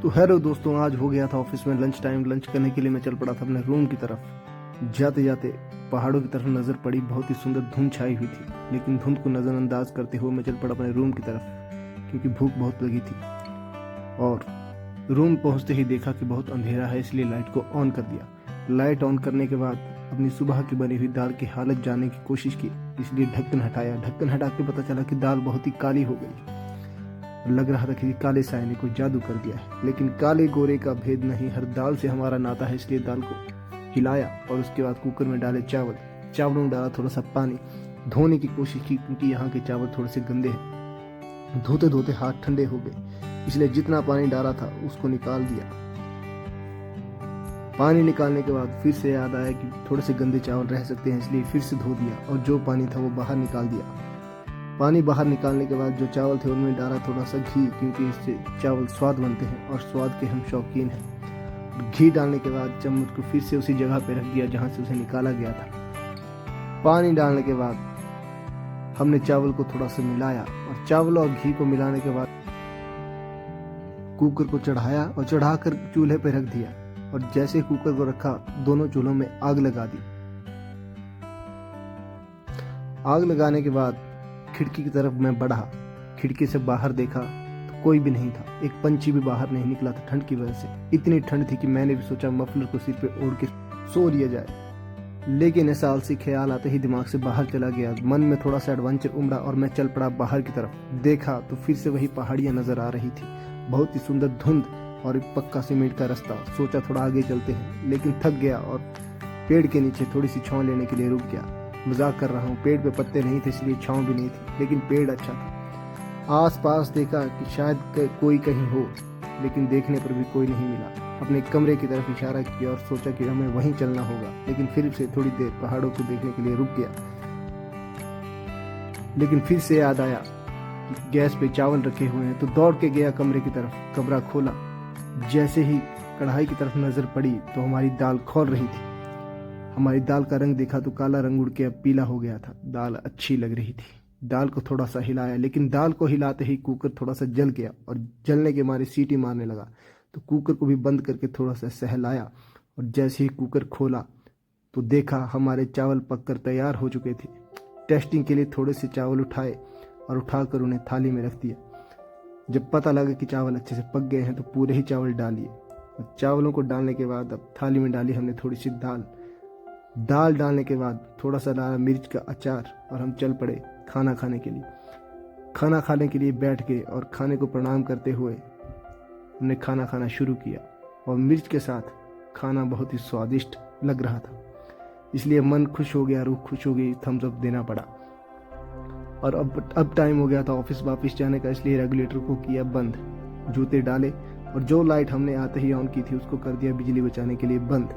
तो हेलो दोस्तों, आज हो गया था ऑफिस में लंच टाइम। लंच करने के लिए मैं चल पड़ा था अपने रूम की तरफ। जाते जाते पहाड़ों की तरफ नज़र पड़ी। बहुत ही सुंदर धुंध छाई हुई थी, लेकिन धुंध को नज़रअंदाज करते हुए मैं चल पड़ा अपने रूम की तरफ, क्योंकि भूख बहुत लगी थी। और रूम पहुंचते ही देखा कि बहुत अंधेरा है, इसलिए लाइट को ऑन कर दिया। लाइट ऑन करने के बाद अपनी सुबह की बनी हुई दाल की हालत जानने की कोशिश की, इसलिए ढक्कन हटाया। ढक्कन हटा के पता चला कि दाल बहुत ही काली हो गई। लग रहा था कि काले साए ने कोई जादू कर दिया है, लेकिन काले गोरे का भेद नहीं, हर दाल से हमारा नाता है। इसलिए दाल को हिलाया और उसके बाद कुकर में डाले चावल। चावलों में डाला थोड़ा सा पानी। धोने की कोशिश की, क्योंकि यहाँ के चावल थोड़े से गंदे हैं। धोते धोते हाथ ठंडे हो गए, इसलिए जितना पानी डाला था उसको निकाल दिया। पानी निकालने के बाद फिर से याद आया कि थोड़े से गंदे चावल रह सकते हैं, इसलिए फिर से धो दिया और जो पानी था वो बाहर निकाल दिया। पानी बाहर निकालने के बाद जो चावल थे उनमें डाला थोड़ा सा घी, क्योंकि इससे चावल स्वाद बनते हैं और स्वाद के हम शौकीन हैं। घी डालने के बाद चम्मच को फिर से उसी जगह पे रख दिया जहां से उसे निकाला गया था। पानी डालने के बाद हमने चावल को थोड़ा सा मिलाया और चावल और घी को मिलाने के बाद कुकर को चढ़ाया और चढ़ाकर चूल्हे पे रख दिया। और जैसे कुकर को रखा, दोनों चूल्हों में आग लगा दी। आग लगाने के बाद खिड़की की तरफ मैं बढ़ा। खिड़की से बाहर देखा तो कोई भी नहीं था, एक पंछी भी बाहर नहीं निकला था ठंड की वजह से। इतनी ठंड थी कि मैंने भी सोचा मफलर को सिर पे ओढ़ के सो लिया जाए, लेकिन ऐसा आलसी ख्याल आते ही दिमाग से बाहर चला गया। मन में थोड़ा सा एडवेंचर उमड़ा और मैं चल पड़ा बाहर की तरफ। देखा तो फिर से वही पहाड़ियां नजर आ रही थी, बहुत ही सुंदर धुंध और एक पक्का सीमेंट का रास्ता। सोचा थोड़ा आगे चलते हैं, लेकिन थक गया और पेड़ के नीचे थोड़ी सी छांव लेने के लिए रुक गया। मजाक कर रहा हूँ, पेड़ पे पत्ते नहीं थे इसलिए छांव भी नहीं थी, लेकिन पेड़ अच्छा था। आस पास देखा कि शायद कोई कहीं हो, लेकिन देखने पर भी कोई नहीं मिला। अपने कमरे की तरफ इशारा किया और सोचा कि हमें वहीं चलना होगा, लेकिन फिर से थोड़ी देर पहाड़ों को देखने के लिए रुक गया। लेकिन फिर से याद आया कि गैस पे चावल रखे हुए हैं, तो दौड़ के गया कमरे की तरफ। कमरा खोला, जैसे ही कढ़ाई की तरफ नजर पड़ी तो हमारी दाल खौल रही थी। हमारी दाल का रंग देखा तो काला रंग उड़ के अब पीला हो गया था। दाल अच्छी लग रही थी। दाल को थोड़ा सा हिलाया, लेकिन दाल को हिलाते ही कुकर थोड़ा सा जल गया और जलने के मारे सीटी मारने लगा। तो कुकर को भी बंद करके थोड़ा सा सहलाया और जैसे ही कुकर खोला तो देखा हमारे चावल पककर तैयार हो चुके थे। टेस्टिंग के लिए थोड़े से चावल उठाए और उठाकर उन्हें थाली में रख दिया। जब पता लगा कि चावल अच्छे से पक गए हैं तो पूरे ही चावल डालिए। और चावलों को डालने के बाद अब थाली में डाली हमने थोड़ी सी दाल डालने के बाद थोड़ा सा डाला मिर्च का अचार और हम चल पड़े खाना खाने के लिए। खाना खाने के लिए बैठ गए और खाने को प्रणाम करते हुए हमने खाना खाना शुरू किया। और मिर्च के साथ खाना बहुत ही स्वादिष्ट लग रहा था, इसलिए मन खुश हो गया, रूह खुश हो गई। थम्स अप देना पड़ा। और अब टाइम हो गया था ऑफिस वापस जाने का, इसलिए रेगुलेटर को किया बंद। जूते डाले और जो लाइट हमने आते ही ऑन की थी उसको कर दिया बिजली बचाने के लिए बंद।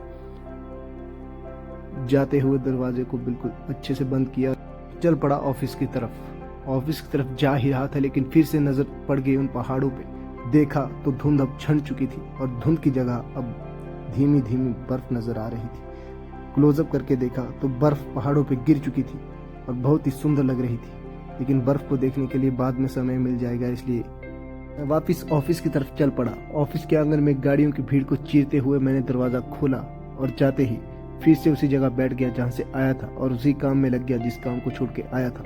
जाते हुए दरवाजे को बिल्कुल अच्छे से बंद किया, चल पड़ा ऑफिस की तरफ। ऑफिस की तरफ जा ही रहा था, लेकिन फिर से नजर पड़ गई उन पहाड़ों पे। देखा तो धुंध अब छंट चुकी थी और धुंध की जगह अब धीमी धीमी बर्फ नजर आ रही थी। क्लोजअप करके देखा तो बर्फ पहाड़ों पे गिर चुकी थी और बहुत ही सुंदर लग रही थी, लेकिन बर्फ को देखने के लिए बाद में समय मिल जाएगा, इसलिए वापिस ऑफिस की तरफ चल पड़ा। ऑफिस के आंगन में गाड़ियों की भीड़ को चीरते हुए मैंने दरवाजा खोला और जाते ही फिर से उसी जगह बैठ गया जहां से आया था और उसी काम में लग गया जिस काम को छोड़ के आया था।